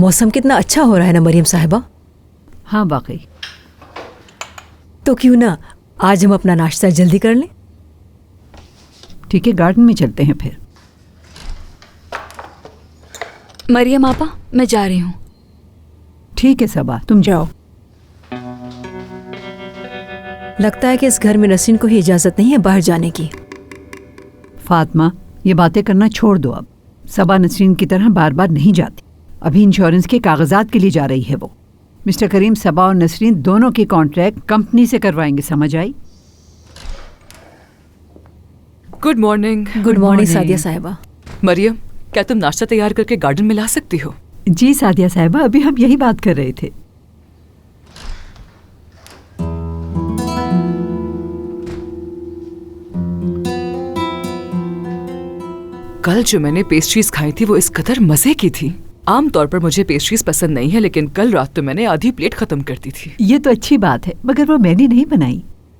मौसम कितना अच्छा हो रहा है ना मरियम साहिबा। हाँ वाकई। तो क्यों ना आज हम अपना नाश्ता जल्दी कर लें। ठीक है, गार्डन में चलते हैं फिर। मरियम आपा, मैं जा रही हूँ। ठीक है सबा, तुम जाओ। लगता है कि इस घर में नसरीन को ही इजाजत नहीं है बाहर जाने की। फातिमा, ये बातें करना छोड़ दो अब। सबा नसरीन की तरह बार बार नहीं जाती। अभी इंश्योरेंस के कागजात के लिए जा रही है वो। मिस्टर करीम सबा और नसरीन दोनों की कॉन्ट्रैक्ट कंपनी से करवाएंगे, समझ आई? Good morning. Good morning Sadia Sahiba. Mariyam, क्या तुम नाश्ता तैयार करके गार्डन में ला सकती हो? जी सादिया साहिबा, अभी हम यही बात कर रहे थे। कल जो मैंने पेस्ट्रीज खाई थी वो इस कदर मजे की थी। आमतौर पर मुझे पेस्ट्रीज पसंद नहीं है, लेकिन कल रात तो मैंने आधी प्लेट खत्म कर दी थी। ये तो अच्छी बात है, मगर वो मैंने नहीं बनाई।